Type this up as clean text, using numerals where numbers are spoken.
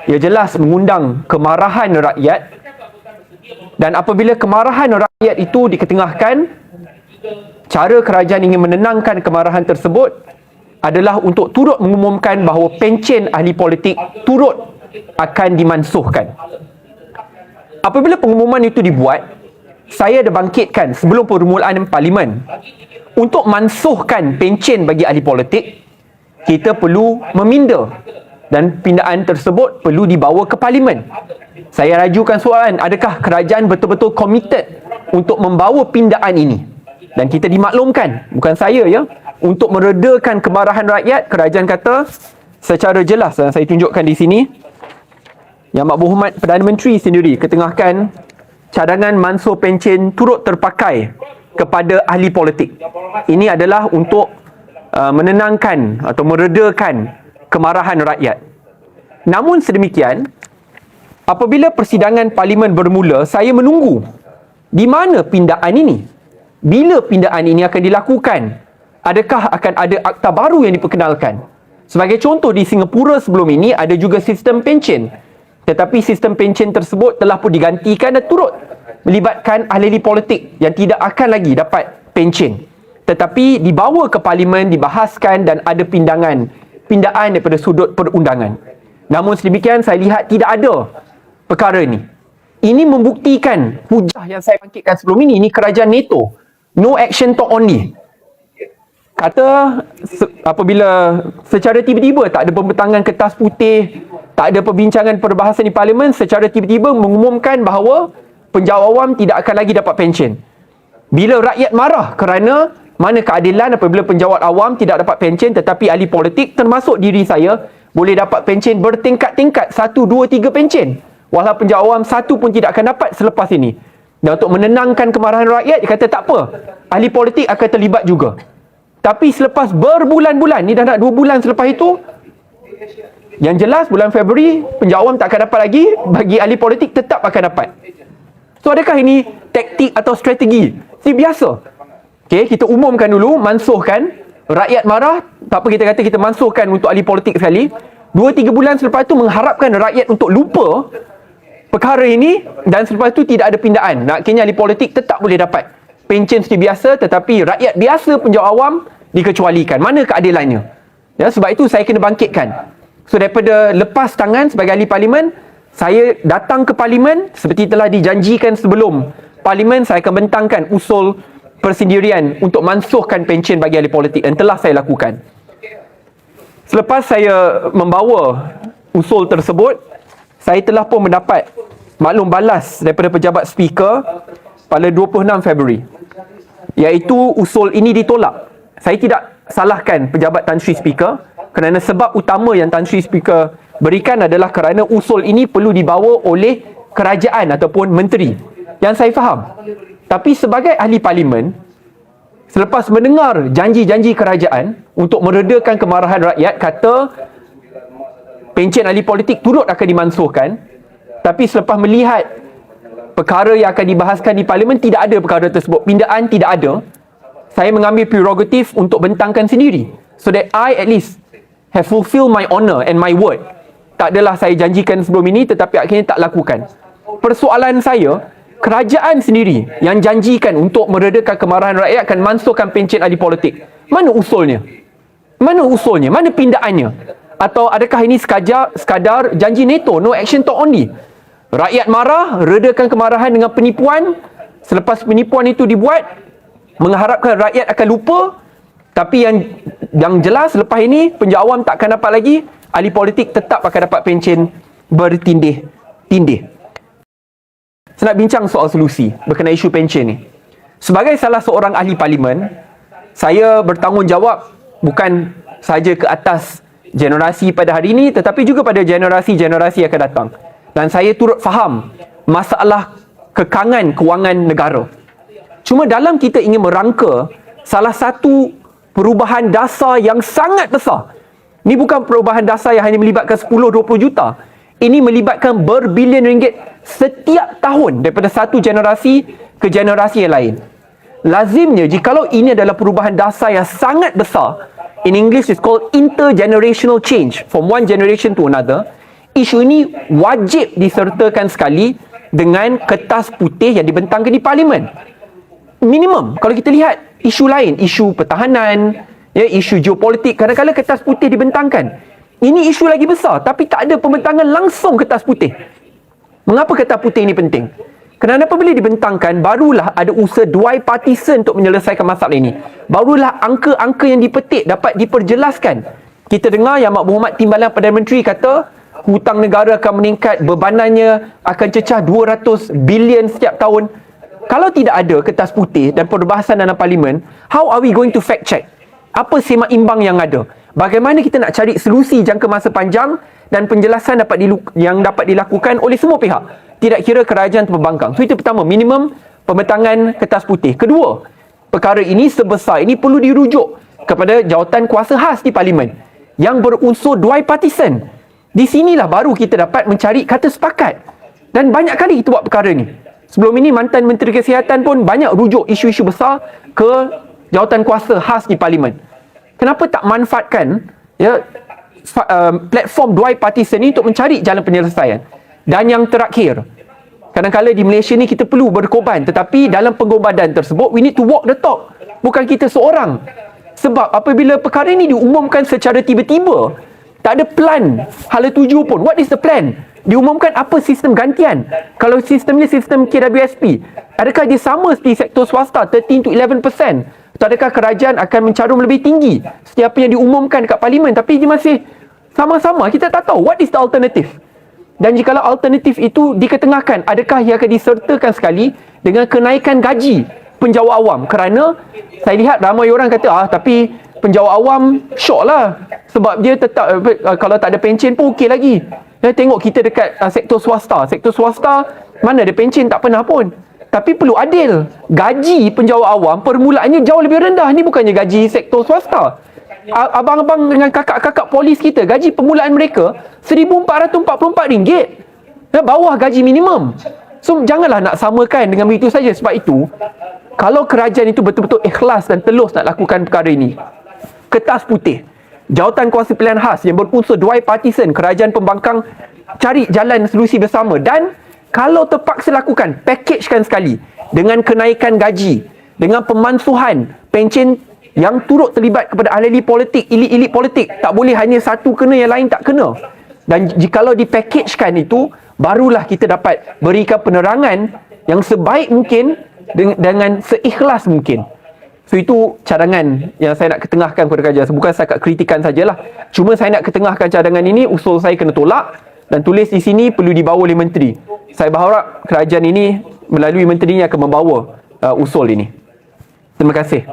ia jelas mengundang kemarahan rakyat, dan apabila kemarahan rakyat itu diketengahkan, cara kerajaan ingin menenangkan kemarahan tersebut adalah untuk turut mengumumkan bahawa pencen ahli politik turut akan dimansuhkan. Apabila pengumuman itu dibuat, saya dah bangkitkan sebelum permulaan parlimen untuk mansuhkan pencen bagi ahli politik. Kita perlu meminda dan pindaan tersebut perlu dibawa ke parlimen. Saya rajukan soalan, adakah kerajaan betul-betul komited untuk membawa pindaan ini? Dan kita dimaklumkan, bukan saya ya, untuk meredakan kemarahan rakyat, kerajaan kata secara jelas, dan saya tunjukkan di sini, Yang Berhormat Perdana Menteri sendiri ketengahkan cadangan mansuh pencen turut terpakai kepada ahli politik. Ini adalah untuk menenangkan atau meredakan kemarahan rakyat. Namun sedemikian, apabila persidangan parlimen bermula, saya menunggu di mana pindaan ini? Bila pindaan ini akan dilakukan? Adakah akan ada akta baru yang diperkenalkan? Sebagai contoh, di Singapura sebelum ini ada juga sistem pencen. Tetapi sistem pencen tersebut telah pun digantikan dan turut melibatkan ahli politik yang tidak akan lagi dapat pencen. Tetapi dibawa ke parlimen, dibahaskan dan ada pindaan daripada sudut perundangan. Namun sedemikian, saya lihat tidak ada perkara ini. Ini membuktikan hujah yang saya bangkitkan sebelum ini kerajaan NATO. No action talk only. Kata apabila secara tiba-tiba tak ada pembentangan kertas putih, tak ada perbincangan perbahasan di parlimen, secara tiba-tiba mengumumkan bahawa penjawat awam tidak akan lagi dapat pencen. Bila rakyat marah kerana mana keadilan apabila penjawat awam tidak dapat pencen, tetapi ahli politik termasuk diri saya boleh dapat pencen bertingkat-tingkat, 1, 2, 3 pencen. Walau penjawat awam satu pun tidak akan dapat selepas ini. Dan untuk menenangkan kemarahan rakyat, dia kata tak apa, ahli politik akan terlibat juga. Tapi selepas berbulan-bulan, ni dah nak 2 bulan selepas itu, yang jelas bulan Februari penjawat awam tak akan dapat lagi, bagi ahli politik tetap akan dapat. So adakah ini taktik atau strategi? Ini biasa. Okay, kita umumkan dulu, mansuhkan, rakyat marah, tak apa, kita kata kita mansuhkan untuk ahli politik sekali. 2-3 bulan selepas itu mengharapkan rakyat untuk lupa perkara ini, dan selepas itu tidak ada pindaan. Akhirnya ahli politik tetap boleh dapat pencen seperti biasa, tetapi rakyat biasa, penjawat awam dikecualikan. Mana keadilannya? Ya, sebab itu saya kena bangkitkan. So daripada lepas tangan sebagai ahli parlimen, saya datang ke parlimen seperti telah dijanjikan sebelum parlimen. Saya akan bentangkan usul persendirian untuk mansuhkan pencen bagi ahli politik, dan telah saya lakukan. Selepas saya membawa usul tersebut, saya telah pun mendapat maklum balas daripada pejabat speaker pada 26 Februari, iaitu usul ini ditolak. Saya tidak salahkan pejabat Tan Sri Speaker, kerana sebab utama yang Tan Sri Speaker berikan adalah kerana usul ini perlu dibawa oleh kerajaan ataupun menteri, yang saya faham. Tapi sebagai ahli parlimen, selepas mendengar janji-janji kerajaan untuk meredakan kemarahan rakyat, kata pencen ahli politik turut akan dimansuhkan, tapi selepas melihat perkara yang akan dibahaskan di parlimen, tidak ada perkara tersebut, pindaan tidak ada, saya mengambil prerogatif untuk bentangkan sendiri, so that I at least have fulfilled my honour and my word. Tak adalah saya janjikan sebelum ini tetapi akhirnya tak lakukan. Persoalan saya, kerajaan sendiri yang janjikan untuk meredakan kemarahan rakyat akan mansuhkan pencen ahli politik. Mana usulnya? Mana usulnya? Mana pindaannya? Atau adakah ini sekadar janji NATO, no action talk only? Rakyat marah, redakan kemarahan dengan penipuan. Selepas penipuan itu dibuat, mengharapkan rakyat akan lupa. Tapi yang jelas lepas ini penjawat awam tak akan dapat lagi, ahli politik tetap akan dapat pencen bertindih-tindih. Saya nak bincang soal solusi berkenaan isu pencen ni. Sebagai salah seorang ahli parlimen, saya bertanggungjawab bukan sahaja ke atas generasi pada hari ini, tetapi juga pada generasi-generasi yang akan datang. Dan saya turut faham masalah kekangan kewangan negara. Cuma dalam kita ingin merangka salah satu perubahan dasar yang sangat besar. Ini bukan perubahan dasar yang hanya melibatkan 10-20 juta. Ini melibatkan berbilion ringgit setiap tahun daripada satu generasi ke generasi yang lain. Lazimnya, jikalau ini adalah perubahan dasar yang sangat besar, in English it's called intergenerational change, from one generation to another, isu ini wajib disertakan sekali dengan kertas putih yang dibentangkan di Parlimen. Minimum. Kalau kita lihat isu lain, isu pertahanan, ya, isu geopolitik, kadang-kadang kertas putih dibentangkan. Ini isu lagi besar, tapi tak ada pembentangan langsung kertas putih. Mengapa kertas putih ini penting? Kerana apabila dibentangkan, barulah ada usaha bipartisan untuk menyelesaikan masalah ini. Barulah angka-angka yang dipetik dapat diperjelaskan. Kita dengar Yang Amat Berhormat Timbalan Perdana Menteri kata, hutang negara akan meningkat, bebanannya akan cecah 200 bilion setiap tahun. Kalau tidak ada kertas putih dan perbahasan dalam Parlimen, how are we going to fact check? Apa semak imbang yang ada? Bagaimana kita nak cari solusi jangka masa panjang dan penjelasan yang dapat dilakukan oleh semua pihak, tidak kira kerajaan atau pembangkang. So itu pertama, minimum pembentangan kertas putih. Kedua, perkara ini sebesar ini perlu dirujuk kepada jawatan kuasa khas di Parlimen yang berunsur bipartisan. Di sinilah baru kita dapat mencari kata sepakat. Dan banyak kali kita buat perkara ni. Sebelum ini mantan Menteri Kesihatan pun banyak rujuk isu-isu besar ke jawatan kuasa khas di Parlimen. Kenapa tak manfaatkan, ya, platform bipartisan ni untuk mencari jalan penyelesaian? Dan yang terakhir, kadang-kadang di Malaysia ni kita perlu berkorban, tetapi dalam pengorbanan tersebut we need to walk the talk. Bukan kita seorang. Sebab apabila perkara ini diumumkan secara tiba-tiba, tak ada plan hala tuju pun. What is the plan? Diumumkan apa sistem gantian? Kalau sistem ni sistem KWSP, adakah dia sama seperti sektor swasta 13 to 11%? Atau adakah kerajaan akan mencarum lebih tinggi setiap apa yang diumumkan dekat Parlimen, tapi dia masih sama-sama? Kita tak tahu what is the alternative. Dan jikalau alternatif itu diketengahkan, adakah ia akan disertakan sekali dengan kenaikan gaji penjawat awam? Kerana saya lihat ramai orang kata, tapi penjawat awam syok lah, sebab dia tetap kalau tak ada pencen pun okey lagi. Tengok kita dekat sektor swasta. Sektor swasta mana ada pencen, tak pernah pun. Tapi perlu adil. Gaji penjawat awam permulaannya jauh lebih rendah. Ni bukannya gaji sektor swasta. Abang-abang dengan kakak-kakak polis kita, gaji permulaan mereka RM1,444. Bawah gaji minimum. So janganlah nak samakan dengan begitu saja. Sebab itu, kalau kerajaan itu betul-betul ikhlas dan telus nak lakukan perkara ini, kertas putih, jawatan kuasa pilihan khas yang berunsur bipartisan, kerajaan pembangkang cari jalan solusi bersama. Dan kalau terpaksa lakukan, packagekan sekali dengan kenaikan gaji, dengan pemansuhan pencen yang turut terlibat kepada ahli politik, elit-elit politik. Tak boleh hanya satu kena, yang lain tak kena. Dan jikalau dipackagekan itu, barulah kita dapat berikan penerangan yang sebaik mungkin dengan seikhlas mungkin. So itu cadangan yang saya nak ketengahkan kepada kerajaan. Bukan setakat kritikan sajalah. Cuma saya nak ketengahkan cadangan ini, usul saya kena tolak dan tulis di sini perlu dibawa oleh menteri. Saya berharap kerajaan ini melalui menterinya akan membawa usul ini. Terima kasih.